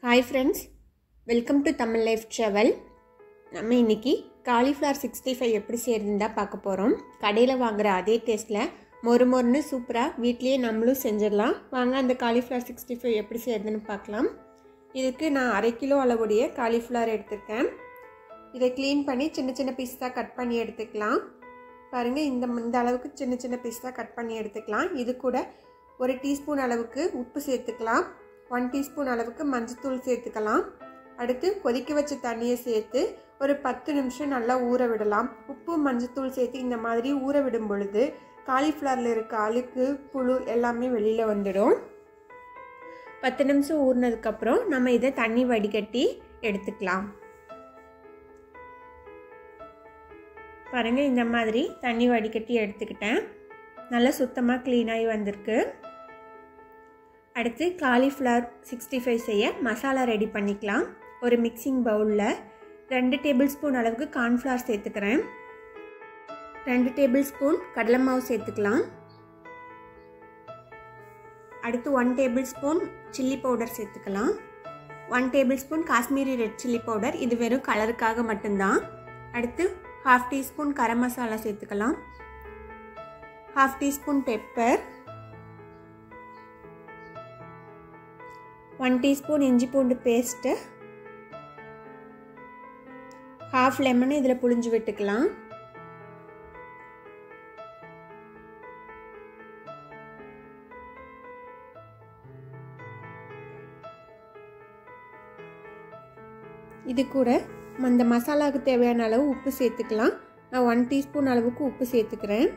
Hi friends, welcome to Tamil Life Travel. நம்ம இன்னைக்கு cauliflower 65 எப்படி செய்யறதுன்னு தான் பார்க்க போறோம். கடையில வாங்குற அதே டேஸ்ட்ல மொறுமொறுன்னு சூப்பரா வீட்லயே நம்மளும் செஞ்சிடலாம். வாங்க அந்த காலிஃப்ளவர் 65 எப்படி செய்யறதுன்னு பார்க்கலாம். இதுக்கு நான் 1/2 கிலோ அளவுடைய காலிஃப்ளவர் எடுத்துர்க்கேன். இதை க்ளீன் பண்ணி சின்ன சின்ன பீஸா கட் பண்ணி எடுத்துக்கலாம். பாருங்க இந்த அளவுக்கு சின்ன சின்ன பீஸா கட் பண்ணி எடுத்துக்கலாம். இது கூட 1 டீஸ்பூன் அளவுக்கு உப்பு சேர்த்துக்கலாம். 1 டீஸ்பூன் அளவுக்கு மஞ்சள்தூள் சேர்த்துக்கலாம். அடுத்து கொதிக்க வச்ச தண்ணியை சேர்த்து ஒரு 10 நிமிஷம் நல்லா ஊற விடலாம். உப்பு மஞ்சள்தூள் சேர்த்து இந்த மாதிரி ஊற விடும் பொழுது காலிஃப்ளவரில் இருக்க அழுக்கு புழு எல்லாமே வெளியில் வந்துடும். 10 நிமிஷம் ஊறினதுக்கப்புறம் நம்ம இதை தண்ணி வடிகட்டி எடுத்துக்கலாம். பாருங்கள், இந்த மாதிரி தண்ணி வடிகட்டி எடுத்துக்கிட்டேன். நல்லா சுத்தமாக க்ளீனாகி வந்திருக்கு. அடுத்து காலிஃப்ளவர் 65 செய்ய மசாலா ரெடி பண்ணிக்கலாம். ஒரு மிக்சிங் பவுலில் 2 டேபிள் ஸ்பூன் அளவுக்கு கார்ன்ஃப்ளவர் சேர்த்துக்கிறேன். 2 டேபிள் ஸ்பூன் கடலை மாவு சேர்த்துக்கலாம். அடுத்து 1 டேபிள் ஸ்பூன் சில்லி பவுடர் சேர்த்துக்கலாம். 1 table spoon Kashmiri red chilli powder, இது வெறும் கலருக்காக மட்டும்தான். அடுத்து 1/2 டீஸ்பூன் கரம் மசாலா சேர்த்துக்கலாம். 1/2 டீஸ்பூன் பெப்பர், 1 டீஸ்பூன் இஞ்சி பூண்டு பேஸ்ட்டு, 1/2 லெமன் இதில் புழிஞ்சு விட்டுக்கலாம். இது கூட அந்த மசாலாவுக்கு தேவையான அளவு உப்பு சேர்த்துக்கலாம். நான் 1 டீஸ்பூன் அளவுக்கு உப்பு சேர்த்துக்கிறேன்.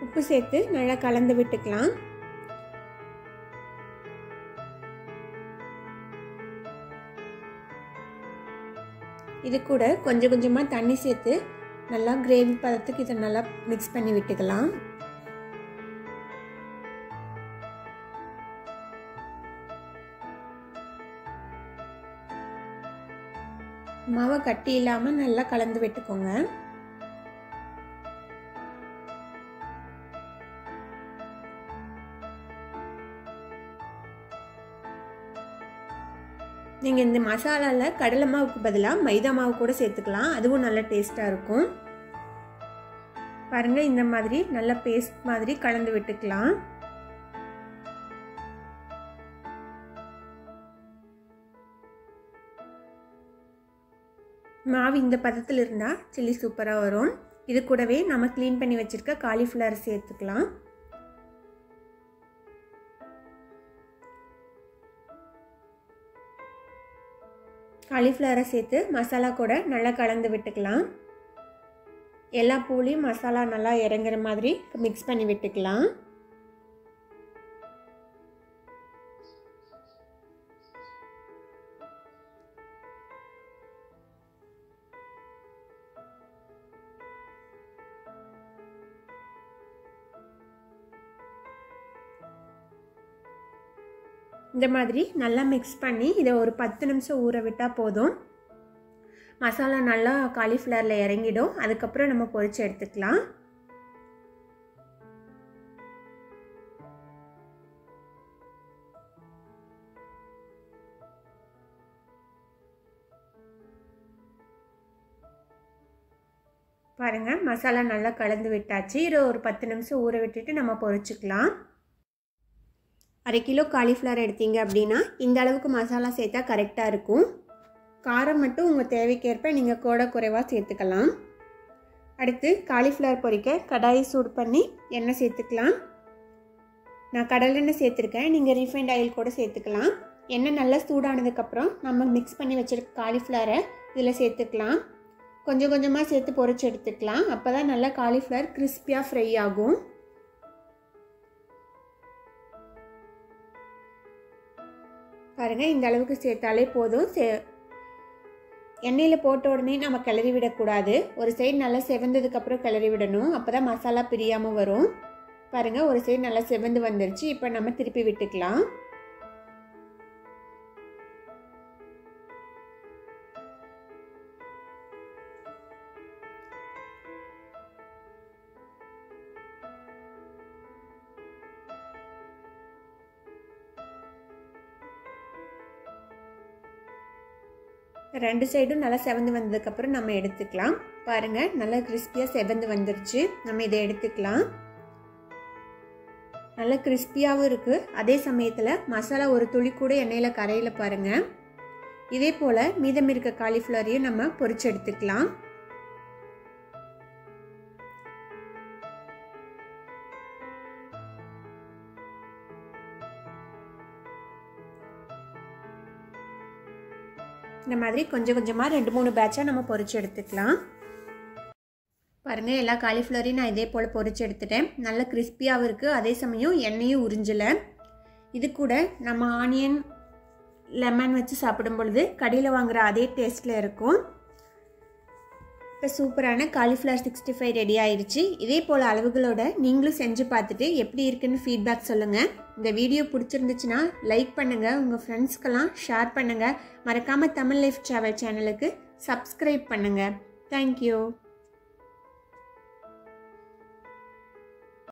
உப்பு சேர்த்து நல்லா கலந்து விட்டுக்கலாம். இது கூட கொஞ்சம் கொஞ்சமாக தண்ணி சேர்த்து நல்லா கிரேவி பதத்துக்கு இதை நல்லா மிக்ஸ் பண்ணி விட்டுக்கலாம். மாவை கட்டி இல்லாமல் நல்லா கலந்து விட்டுக்கோங்க. நீங்கள் இந்த மசாலாவில் கடலை மாவுக்கு பதிலாக மைதா மாவு கூட சேர்த்துக்கலாம். அதுவும் நல்ல டேஸ்ட்டாக இருக்கும். பாருங்கள், இந்த மாதிரி நல்ல பேஸ்ட் மாதிரி கலந்து விட்டுக்கலாம். மாவு இந்த பதத்தில் இருந்தால் சில்லி சூப்பராக வரும். இது கூடவே நம்ம க்ளீன் பண்ணி வச்சுருக்க காலிஃப்ளவர் சேர்த்துக்கலாம். காலிஃப்ளவரை சேர்த்து மசாலா கூட நல்லா கலந்து விட்டுக்கலாம். எல்லா பூலையும் மசாலா நல்லா இறங்குற மாதிரி மிக்ஸ் பண்ணி விட்டுக்கலாம். இந்த மாதிரி நல்லா மிக்ஸ் பண்ணி இதை ஒரு 10 நிமிஷம் ஊற விட்டால் போதும். மசாலா நல்லா காலிஃப்ளவரில் இறங்கிடும். அதுக்கப்புறம் நம்ம பொரிச்சு எடுத்துக்கலாம். பாருங்கள், மசாலா நல்லா கலந்து விட்டாச்சு. இதை ஒரு 10 நிமிஷம் ஊற விட்டுட்டு நம்ம பொரிச்சுக்கலாம். 1/2 கிலோ காலிஃப்ளவர் எடுத்தீங்க அப்படின்னா இந்த அளவுக்கு மசாலா சேர்த்தா கரெக்டாக இருக்கும். காரம் மட்டும் உங்கள் தேவைக்கேற்ப நீங்கள் கூட குறைவாக சேர்த்துக்கலாம். அடுத்து காலிஃப்ளவர் பொரிக்க கடாயை சூடு பண்ணி எண்ணெய் சேர்த்துக்கலாம். நான் கடலெண்ணெய் சேர்த்துருக்கேன். நீங்கள் ரீஃபைண்ட் ஆயில் கூட சேர்த்துக்கலாம். எண்ணெய் நல்லா சூடானதுக்கப்புறம் நம்ம மிக்ஸ் பண்ணி வச்சுருக்க காலிஃப்ளவரை இதில் சேர்த்துக்கலாம். கொஞ்சம் கொஞ்சமாக சேர்த்து பொரிச்சு எடுத்துக்கலாம். அப்போ தான் நல்லா காலிஃப்ளவர் கிறிஸ்பியாக ஃப்ரை ஆகும். பாருங்கள், இந்த அளவுக்கு சேர்த்தாலே போதும். எண்ணெயில் போட்ட உடனே நம்ம கிளறி விடக்கூடாது. ஒரு சைடு நல்லா செவந்ததுக்கப்புறம் கிளறி விடணும். அப்போ தான் மசாலா பிரியாமல் வரும். பாருங்கள், ஒரு சைடு நல்லா செவந்து வந்துருச்சு. இப்போ நம்ம திருப்பி விட்டுக்கலாம். ரெண்டு சைடும் நல்லா செவந்து வந்ததுக்கப்புறம் நம்ம எடுத்துக்கலாம். பாருங்கள், நல்லா கிறிஸ்பியாக செவந்து வந்துருச்சு. நம்ம இதை எடுத்துக்கலாம். நல்லா கிறிஸ்பியாகவும் இருக்குது. அதே சமயத்தில் மசாலா ஒரு துளி கூட எண்ணெயில் கரையில் பாருங்கள். இதே போல் மீதம் இருக்க காலிஃப்ளவரையும் நம்ம பொரிச்சு எடுத்துக்கலாம். இந்த மாதிரி கொஞ்சம் கொஞ்சமாக 2-3 பேட்சாக நம்ம பொரிச்சு எடுத்துக்கலாம். பாருங்கள், எல்லா காலிஃப்ளவரையும் நான் இதே போல் பொரிச்சு எடுத்துட்டேன். நல்லா கிறிஸ்பியாகவும் இருக்குது. அதே சமயம் எண்ணெயும் உறிஞ்சலை. இது கூட நம்ம ஆனியன் லெமன் வச்சு சாப்பிடும் பொழுது கடையில் வாங்குகிற அதே டேஸ்ட்டில் இருக்கும். இப்போ சூப்பரான காலிஃப்ளவர் 65 ரெடி ஆயிடுச்சு. இதே போல் அளவுகளோட நீங்களும் செஞ்சு பார்த்துட்டு எப்படி இருக்குன்னு ஃபீட்பேக் சொல்லுங்கள். இந்த வீடியோ பிடிச்சிருந்துச்சுன்னா லைக் பண்ணுங்கள், உங்கள் ஃப்ரெண்ட்ஸ்க்கெல்லாம் ஷேர் பண்ணுங்கள். மறக்காமல் தமிழ் லைஃப் ட்ராவல் சேனலுக்கு சப்ஸ்கிரைப் பண்ணுங்கள். தேங்க்யூ.